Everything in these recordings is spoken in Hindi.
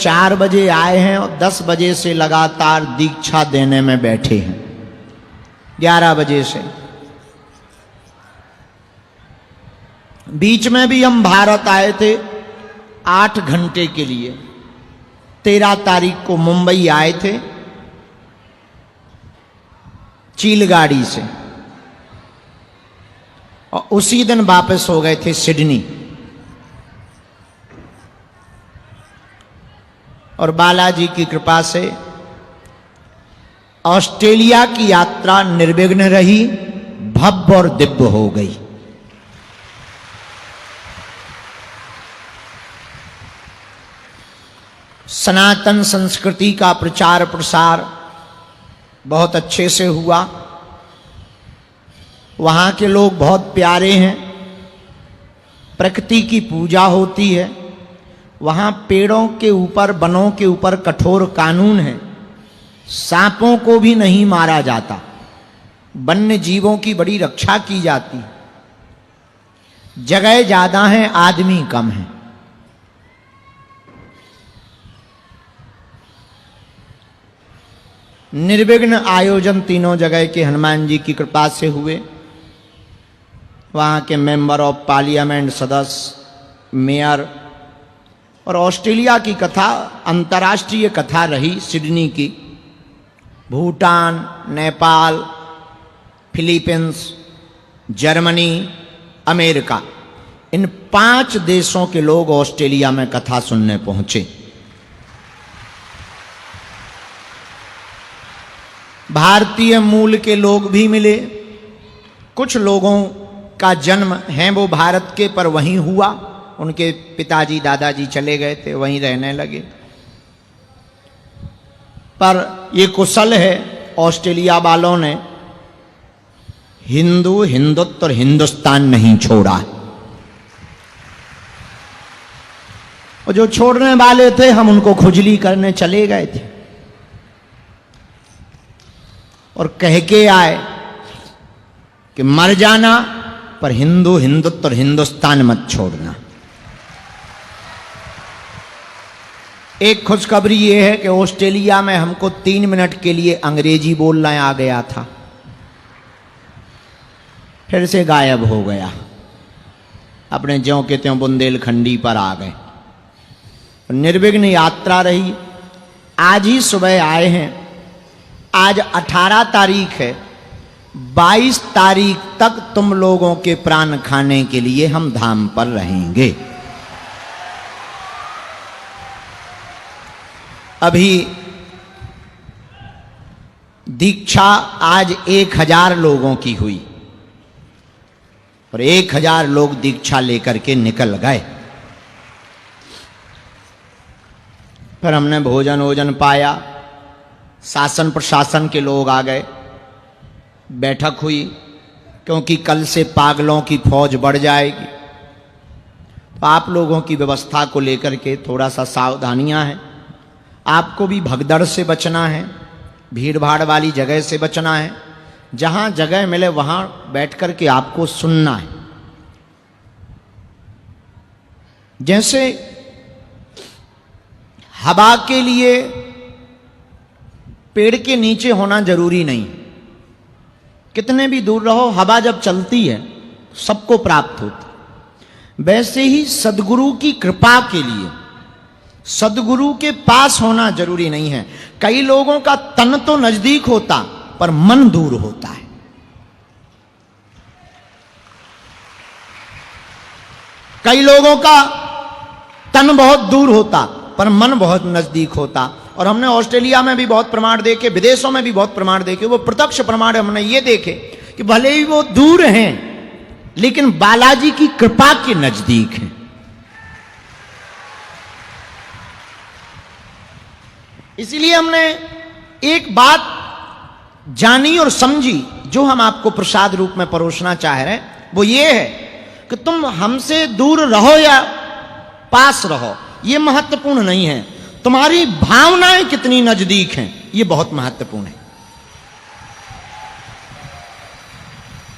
4 बजे आए हैं और 10 बजे से लगातार दीक्षा देने में बैठे हैं, 11 बजे से। बीच में भी हम भारत आए थे 8 घंटे के लिए। 13 तारीख को मुंबई आए थे चीलगाड़ी से और उसी दिन वापस हो गए थे सिडनी। और बालाजी की कृपा से ऑस्ट्रेलिया की यात्रा निर्विघ्न रही, भव्य और दिव्य हो गई। सनातन संस्कृति का प्रचार प्रसार बहुत अच्छे से हुआ। वहाँ के लोग बहुत प्यारे हैं, प्रकृति की पूजा होती है। वहाँ पेड़ों के ऊपर, वनों के ऊपर कठोर कानून है, सांपों को भी नहीं मारा जाता, वन्य जीवों की बड़ी रक्षा की जाती है। जगह ज्यादा है, आदमी कम है। निर्विघ्न आयोजन तीनों जगह के हनुमान जी की कृपा से हुए। वहाँ के मेंबर ऑफ पार्लियामेंट, सदस्य, मेयर और ऑस्ट्रेलिया की कथा अंतर्राष्ट्रीय कथा रही सिडनी की। Bhutan, Nepal, Philippines, Germany, America, इन 5 देशों के लोग ऑस्ट्रेलिया में कथा सुनने पहुंचे। भारतीय मूल के लोग भी मिले। कुछ लोगों का जन्म है वो भारत के, पर वहीं हुआ। उनके पिताजी दादाजी चले गए थे, वहीं रहने लगे। पर ये कुशल है, ऑस्ट्रेलिया वालों ने हिंदू, हिंदुत्व और हिंदुस्तान नहीं छोड़ा। और जो छोड़ने वाले थे, हम उनको खुजली करने चले गए थे और कह के आए कि मर जाना, पर हिंदू, हिंदुत्व और हिंदुस्तान मत छोड़ना। एक खुशखबरी यह है कि ऑस्ट्रेलिया में हमको 3 मिनट के लिए अंग्रेजी बोलना आ गया था, फिर से गायब हो गया। अपने ज्यों के त्यों बुंदेलखंडी पर आ गए। निर्विघ्न यात्रा रही। आज ही सुबह आए हैं। आज 18 तारीख है। 22 तारीख तक तुम लोगों के प्राण खाने के लिए हम धाम पर रहेंगे। अभी दीक्षा आज 1000 लोगों की हुई और 1000 लोग दीक्षा लेकर के निकल गए। फिर हमने भोजन वोजन पाया, शासन प्रशासन के लोग आ गए, बैठक हुई, क्योंकि कल से पागलों की फौज बढ़ जाएगी। तो आप लोगों की व्यवस्था को लेकर के थोड़ा सा सावधानियां हैं। आपको भी भगदड़ से बचना है, भीड़ भाड़ वाली जगह से बचना है। जहां जगह मिले वहां बैठ कर के आपको सुनना है। जैसे हवा के लिए पेड़ के नीचे होना जरूरी नहीं, कितने भी दूर रहो, हवा जब चलती है सबको प्राप्त होती। वैसे ही सद्गुरु की कृपा के लिए सद्गुरु के पास होना जरूरी नहीं है। कई लोगों का तन तो नजदीक होता पर मन दूर होता है। कई लोगों का तन बहुत दूर होता पर मन बहुत नजदीक होता। और हमने ऑस्ट्रेलिया में भी बहुत प्रमाण देखे, विदेशों में भी बहुत प्रमाण देखे। वो प्रत्यक्ष प्रमाण हमने ये देखे कि भले ही वो दूर हैं लेकिन बालाजी की कृपा के नजदीक हैं। इसलिए हमने एक बात जानी और समझी जो हम आपको प्रसाद रूप में परोसना चाह रहे हैं, वो ये है कि तुम हमसे दूर रहो या पास रहो, ये महत्वपूर्ण नहीं है। तुम्हारी भावनाएं कितनी नजदीक हैं, ये बहुत महत्वपूर्ण है।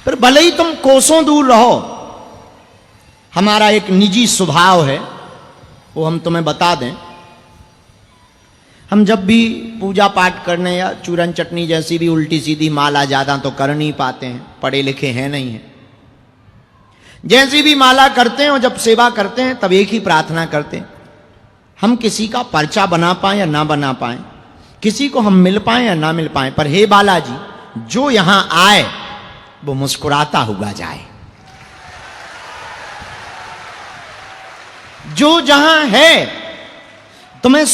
फिर भले ही तुम कोसों दूर रहो, हमारा एक निजी स्वभाव है, वो हम तुम्हें बता दें हम जब भी पूजा पाठ करने या चूरन चटनी जैसी भी उल्टी सीधी माला ज्यादा तो कर नहीं पाते हैं, पढ़े लिखे हैं नहीं हैं। जैसी भी माला करते हैं और जब सेवा करते हैं तब एक ही प्रार्थना करते हैं, हम किसी का पर्चा बना पाए या ना बना पाए, किसी को हम मिल पाए या ना मिल पाए, पर हे बालाजी जो यहां आए वो मुस्कुराता हुआ जाए। जो जहां है तुम्हें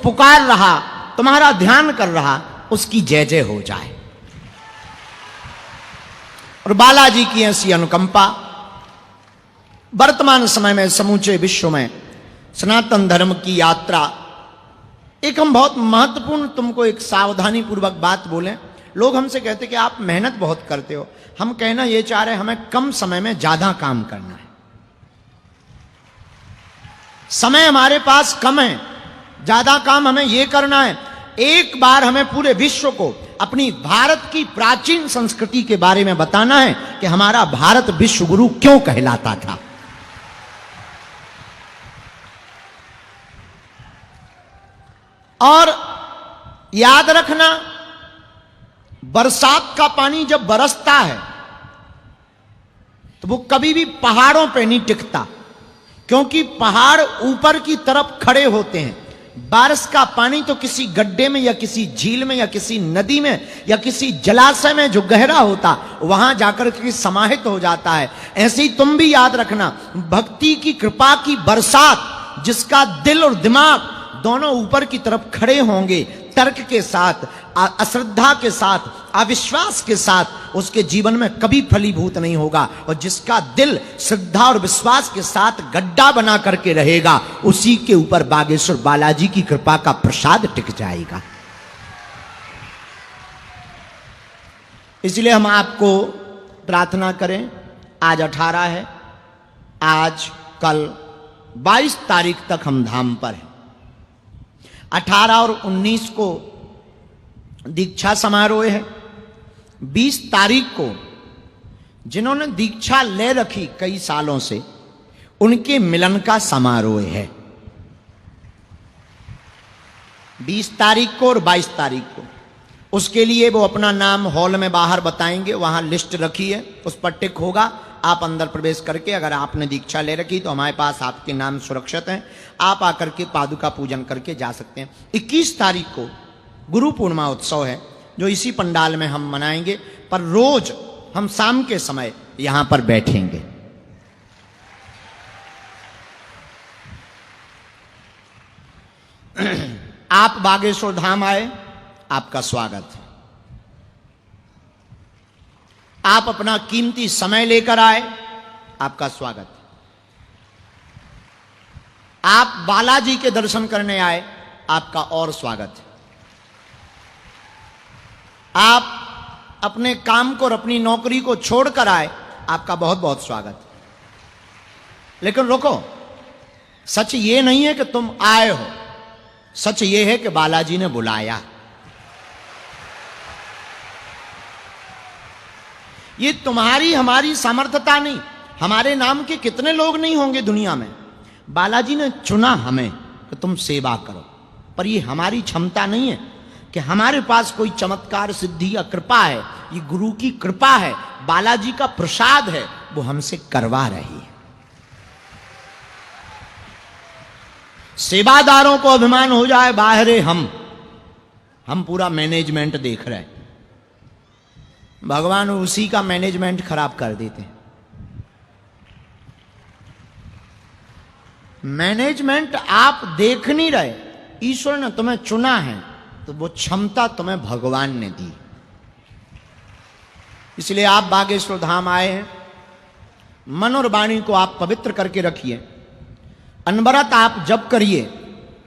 पुकार रहा, तुम्हारा ध्यान कर रहा, उसकी जय जय हो जाए। और बालाजी की ऐसी अनुकंपा वर्तमान समय में समूचे विश्व में सनातन धर्म की यात्रा। एक हम बहुत महत्वपूर्ण तुमको एक सावधानी पूर्वक बात बोलें। लोग हमसे कहते कि आप मेहनत बहुत करते हो, हम कहना यह चाह रहे हैं हमें कम समय में ज्यादा काम करना है। समय हमारे पास कम है, ज्यादा काम हमें यह करना है, एक बार हमें पूरे विश्व को अपनी भारत की प्राचीन संस्कृति के बारे में बताना है कि हमारा भारत विश्व गुरु क्यों कहलाता था। और याद रखना, बरसात का पानी जब बरसता है तो वो कभी भी पहाड़ों पे नहीं टिकता, क्योंकि पहाड़ ऊपर की तरफ खड़े होते हैं। बारिश का पानी तो किसी गड्ढे में या किसी झील में या किसी नदी में या किसी जलाशय में जो गहरा होता वहां जाकर के समाहित हो जाता है। ऐसे ही तुम भी याद रखना, भक्ति की कृपा की बरसात जिसका दिल और दिमाग दोनों ऊपर की तरफ खड़े होंगे, तर्क के साथ, अश्रद्धा के साथ, अविश्वास के साथ, उसके जीवन में कभी फलीभूत नहीं होगा। और जिसका दिल श्रद्धा और विश्वास के साथ गड्ढा बना करके रहेगा, उसी के ऊपर बागेश्वर बालाजी की कृपा का प्रसाद टिक जाएगा। इसलिए हम आपको प्रार्थना करें, आज 18 है, आज कल 22 तारीख तक हम धाम पर हैं। 18 और 19 को दीक्षा समारोह है। 20 तारीख को जिन्होंने दीक्षा ले रखी कई सालों से, उनके मिलन का समारोह है 20 तारीख को और 22 तारीख को। उसके लिए वो अपना नाम हॉल में बाहर बताएंगे, वहां लिस्ट रखी है, उस पर टिक होगा। आप अंदर प्रवेश करके अगर आपने दीक्षा ले रखी तो हमारे पास आपके नाम सुरक्षित हैं, आप आकर के पादुका पूजन करके जा सकते हैं। 21 तारीख को गुरु पूर्णिमा उत्सव है जो इसी पंडाल में हम मनाएंगे, पर रोज हम शाम के समय यहां पर बैठेंगे। आप बागेश्वर धाम आए, आपका स्वागत है। आप अपना कीमती समय लेकर आए, आपका स्वागत है। आप बालाजी के दर्शन करने आए, आपका और स्वागत है। आप अपने काम को और अपनी नौकरी को छोड़कर आए, आपका बहुत बहुत स्वागत है। लेकिन रुको, सच ये नहीं है कि तुम आए हो, सच ये है कि बालाजी ने बुलाया। ये तुम्हारी हमारी सामर्थ्यता नहीं, हमारे नाम के कितने लोग नहीं होंगे दुनिया में, बालाजी ने चुना हमें कि तुम सेवा करो। पर ये हमारी क्षमता नहीं है कि हमारे पास कोई चमत्कार सिद्धि या कृपा है, ये गुरु की कृपा है, बालाजी का प्रसाद है, वो हमसे करवा रही है। सेवादारों को अभिमान हो जाए बाहरे हम पूरा मैनेजमेंट देख रहे हैं, भगवान उसी का मैनेजमेंट खराब कर देते हैं। मैनेजमेंट आप देख नहीं रहे, ईश्वर ने तुम्हें चुना है तो वो क्षमता तुम्हें भगवान ने दी। इसलिए आप बागेश्वर धाम आए हैं, मन और वाणी को आप पवित्र करके रखिए। अनवरत आप जप करिए।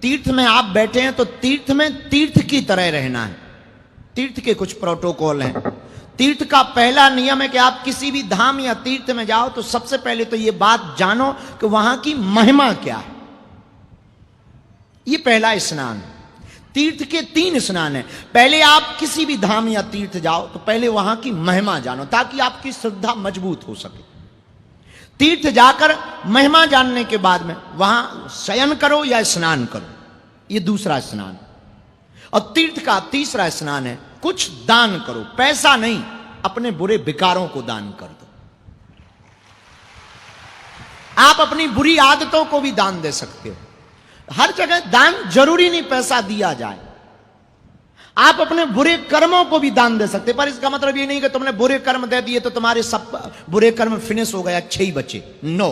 तीर्थ में आप बैठे हैं तो तीर्थ में तीर्थ की तरह रहना है। तीर्थ के कुछ प्रोटोकॉल हैं। तीर्थ का पहला नियम है कि आप किसी भी धाम या तीर्थ में जाओ तो सबसे पहले तो यह बात जानो कि वहां की महिमा क्या है। यह पहला स्नान है। तीर्थ के 3 स्नान हैं। पहले आप किसी भी धाम या तीर्थ जाओ तो पहले वहां की महिमा जानो, ताकि आपकी श्रद्धा मजबूत हो सके। तीर्थ जाकर महिमा जानने के बाद में वहां शयन करो या स्नान करो, यह दूसरा स्नान। और तीर्थ का तीसरा स्नान है कुछ दान करो, पैसा नहीं, अपने बुरे विकारों को दान कर दो। आप अपनी बुरी आदतों को भी दान दे सकते हो। हर जगह दान जरूरी नहीं पैसा दिया जाए, आप अपने बुरे कर्मों को भी दान दे सकते। पर इसका मतलब ये नहीं कि तुमने बुरे कर्म दे दिए तो तुम्हारे सब बुरे कर्म फिनिश हो गए, अच्छे ही बचे। नो,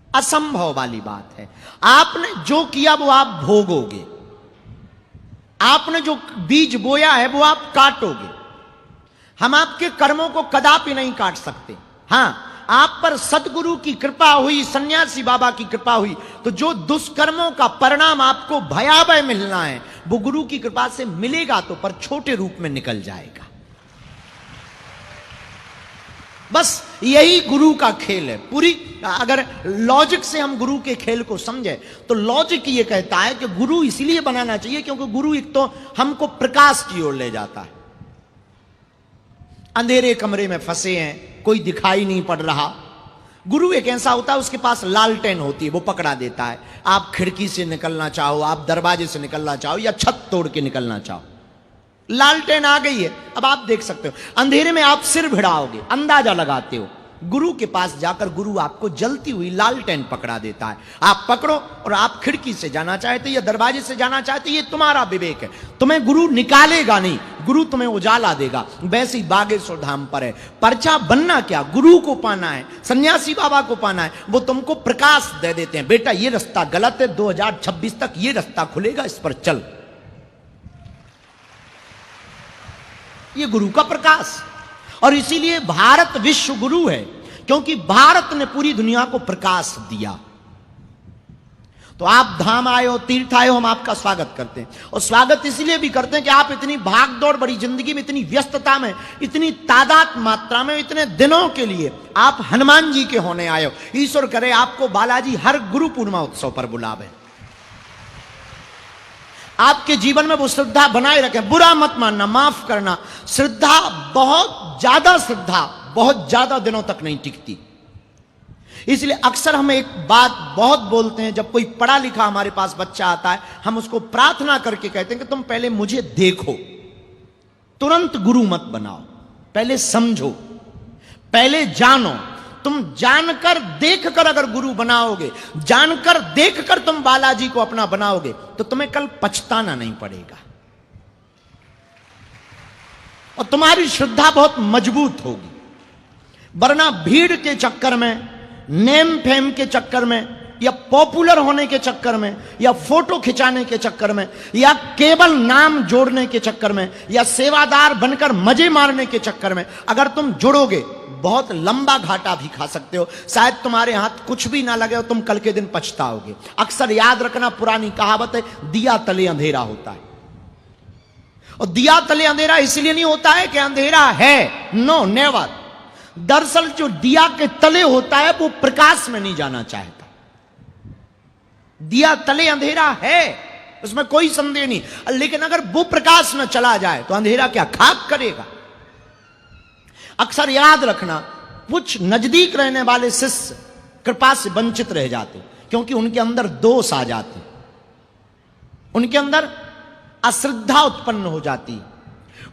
असंभव वाली बात है। आपने जो किया वो आप भोगोगे, आपने जो बीज बोया है वो आप काटोगे। हम आपके कर्मों को कदापि नहीं काट सकते। हां, आप पर सदगुरु की कृपा हुई, सन्यासी बाबा की कृपा हुई, तो जो दुष्कर्मों का परिणाम आपको भयावह मिलना है वो गुरु की कृपा से मिलेगा, तो पर छोटे रूप में निकल जाएगा। बस यही गुरु का खेल है। पूरी अगर लॉजिक से हम गुरु के खेल को समझे तो लॉजिक ये कहता है कि गुरु इसलिए बनाना चाहिए क्योंकि गुरु एक तो हमको प्रकाश की ओर ले जाता है। अंधेरे कमरे में फंसे हैं, कोई दिखाई नहीं पड़ रहा, गुरु एक ऐसा होता है उसके पास लालटेन होती है, वो पकड़ा देता है। आप खिड़की से निकलना चाहो, आप दरवाजे से निकलना चाहो या छत तोड़ के निकलना चाहो, लालटेन आ गई है, अब आप देख सकते हो। अंधेरे में आप सिर भिड़ाओगे, अंदाजा लगाते हो, गुरु के पास जाकर गुरु आपको जलती हुई लालटेन पकड़ा देता है। आप पकड़ो और आप खिड़की से जाना चाहते या दरवाजे से जाना चाहते, ये तुम्हारा विवेक है। तुम्हें गुरु निकालेगा नहीं, गुरु तुम्हें उजाला देगा। वैसे ही बागेश्वर धाम पर है, पर्चा बनना क्या, गुरु को पाना है, सन्यासी बाबा को पाना है। वो तुमको प्रकाश दे देते हैं, बेटा ये रास्ता गलत है, 2026 तक ये रास्ता खुलेगा, इस पर चल। ये गुरु का प्रकाश। और इसीलिए भारत विश्व गुरु है, क्योंकि भारत ने पूरी दुनिया को प्रकाश दिया। तो आप धाम आए हो, तीर्थ आए हो, हम आपका स्वागत करते हैं। और स्वागत इसलिए भी करते हैं कि आप इतनी भागदौड़ बड़ी जिंदगी में, इतनी व्यस्तता में, इतनी तादाद मात्रा में, इतने दिनों के लिए आप हनुमान जी के होने आए हो। ईश्वर करे आपको बालाजी हर गुरु पूर्णिमा उत्सव पर बुलावे, आपके जीवन में वो श्रद्धा बनाए रखें। बुरा मत मानना, माफ करना, श्रद्धा बहुत ज्यादा दिनों तक नहीं टिकती। इसलिए अक्सर हम एक बात बहुत बोलते हैं, जब कोई पढ़ा लिखा हमारे पास बच्चा आता है, हम उसको प्रार्थना करके कहते हैं कि तुम पहले मुझे देखो, तुरंत गुरु मत बनाओ, पहले समझो, पहले जानो। तुम जानकर देखकर अगर गुरु बनाओगे, जानकर देखकर तुम बालाजी को अपना बनाओगे, तो तुम्हें कल पछताना नहीं पड़ेगा और तुम्हारी श्रद्धा बहुत मजबूत होगी। वरना भीड़ के चक्कर में, नेम फेम के चक्कर में, या पॉपुलर होने के चक्कर में, या फोटो खिंचाने के चक्कर में, या केवल नाम जोड़ने के चक्कर में, या सेवादार बनकर मजे मारने के चक्कर में अगर तुम जुड़ोगे, बहुत लंबा घाटा भी खा सकते हो। शायद तुम्हारे हाथ कुछ भी ना लगे और तुम कल के दिन पछताओगे। अक्सर याद रखना, पुरानी कहावत है, दिया तले अंधेरा होता है। और दिया तले अंधेरा इसलिए नहीं होता है कि अंधेरा है, नो नेवर। दरअसल जो दिया के तले होता है वो प्रकाश में नहीं जाना चाहता। दिया तले अंधेरा है, उसमें कोई संदेह नहीं, लेकिन अगर वो प्रकाश में चला जाए तो अंधेरा क्या खाक करेगा। अक्सर याद रखना, कुछ नजदीक रहने वाले शिष्य कृपा से वंचित रह जाते क्योंकि उनके अंदर दोष आ जाते, उनके अंदर अश्रद्धा उत्पन्न हो जाती,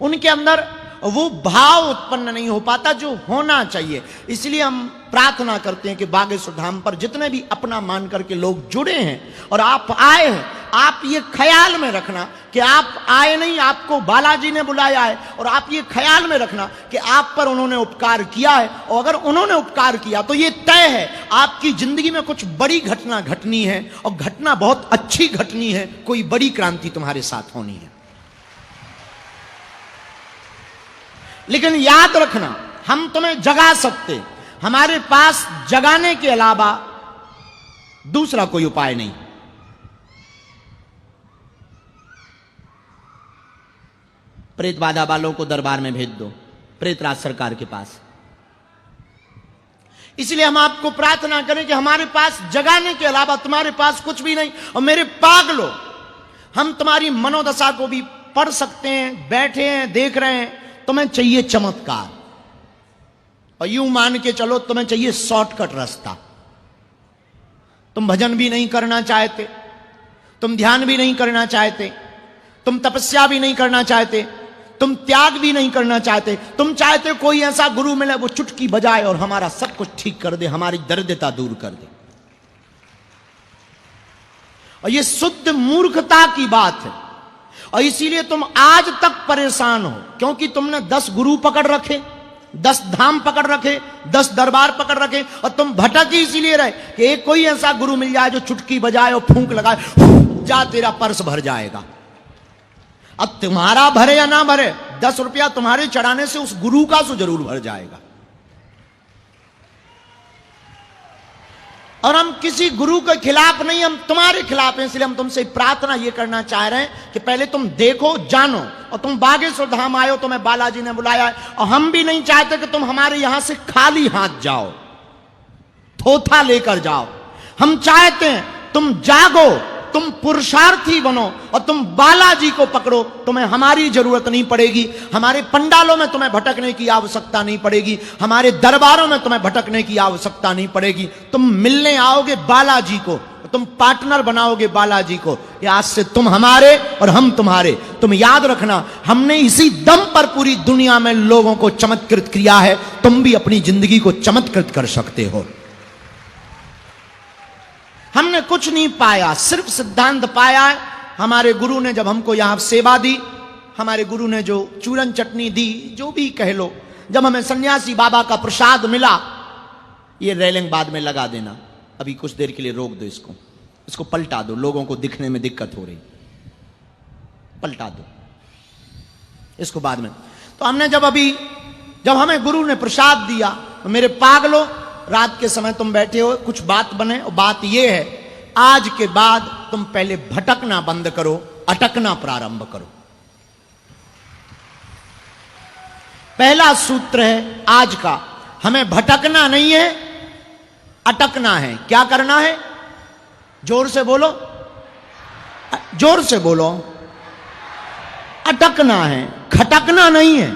उनके अंदर वो भाव उत्पन्न नहीं हो पाता जो होना चाहिए। इसलिए हम प्रार्थना करते हैं कि बागेश्वर धाम पर जितने भी अपना मान करके लोग जुड़े हैं और आप आए हैं, आप ये ख्याल में रखना कि आप आए नहीं, आपको बालाजी ने बुलाया है। और आप ये ख्याल में रखना कि आप पर उन्होंने उपकार किया है, और अगर उन्होंने उपकार किया तो ये तय है आपकी जिंदगी में कुछ बड़ी घटना घटनी है, और घटना बहुत अच्छी घटनी है, कोई बड़ी क्रांति तुम्हारे साथ होनी है। लेकिन याद रखना, हम तुम्हें जगा सकते, हमारे पास जगाने के अलावा दूसरा कोई उपाय नहीं। प्रेत बाधा वालों को दरबार में भेज दो, प्रेतराज सरकार के पास। इसलिए हम आपको प्रार्थना करें कि हमारे पास जगाने के अलावा तुम्हारे पास कुछ भी नहीं। और मेरे पागलो, हम तुम्हारी मनोदशा को भी पढ़ सकते हैं, बैठे हैं, देख रहे हैं। तुम्हें चाहिए चमत्कार, और यूं मान के चलो तुम्हें चाहिए शॉर्टकट रास्ता। तुम भजन भी नहीं करना चाहते, तुम ध्यान भी नहीं करना चाहते, तुम तपस्या भी नहीं करना चाहते, तुम त्याग भी नहीं करना चाहते। तुम चाहते कोई ऐसा गुरु मिले वो चुटकी बजाए और हमारा सब कुछ ठीक कर दे, हमारी दरिद्रता दूर कर दे। और ये शुद्ध मूर्खता की बात है। और इसीलिए तुम आज तक परेशान हो, क्योंकि तुमने 10 गुरु पकड़ रखे, 10 धाम पकड़ रखे, 10 दरबार पकड़ रखे, और तुम भटक ही इसीलिए रहे कि एक कोई ऐसा गुरु मिल जाए जो चुटकी बजाए और फूंक लगाए, जा तेरा पर्स भर जाएगा। अब तुम्हारा भरे या ना भरे, 10 रुपया तुम्हारे चढ़ाने से उस गुरु का तो जरूर भर जाएगा। और हम किसी गुरु के खिलाफ नहीं, हम तुम्हारे खिलाफ हैं। इसलिए हम तुमसे प्रार्थना ये करना चाह रहे हैं कि पहले तुम देखो, जानो, और तुम बागेश्वर धाम आए हो, तुम्हें बालाजी ने बुलाया है। और हम भी नहीं चाहते कि तुम हमारे यहां से खाली हाथ जाओ, थोथा लेकर जाओ। हम चाहते हैं तुम जागो, तुम पुरुषार्थी बनो और तुम बालाजी को पकड़ो। तुम्हें हमारी जरूरत नहीं पड़ेगी, हमारे पंडालों में तुम्हें भटकने की आवश्यकता नहीं पड़ेगी, हमारे दरबारों में तुम्हें भटकने की आवश्यकता नहीं पड़ेगी। तुम मिलने आओगे बालाजी को, तुम पार्टनर बनाओगे बालाजी को। आज से तुम हमारे और हम तुम्हारे। तुम याद रखना, हमने इसी दम पर पूरी दुनिया में लोगों को चमत्कृत किया है। तुम भी अपनी जिंदगी को चमत्कृत कर सकते हो। हमने कुछ नहीं पाया, सिर्फ सिद्धांत पाया है। हमारे गुरु ने जब हमको यहां सेवा दी, हमारे गुरु ने जो चूरन चटनी दी, जो भी कह लो, जब हमें सन्यासी बाबा का प्रसाद मिला, ये रेलिंग बाद में लगा देना, अभी कुछ देर के लिए रोक दो, इसको पलटा दो, लोगों को दिखने में दिक्कत हो रही, पलटा दो इसको बाद में। तो हमने जब हमें गुरु ने प्रसाद दिया, तो मेरे पागलों, रात के समय तुम बैठे हो, कुछ बात बने, और बात यह है, आज के बाद तुम पहले भटकना बंद करो, अटकना प्रारंभ करो। पहला सूत्र है आज का, हमें भटकना नहीं है, अटकना है। क्या करना है? जोर से बोलो, जोर से बोलो। अटकना है, खटकना नहीं है।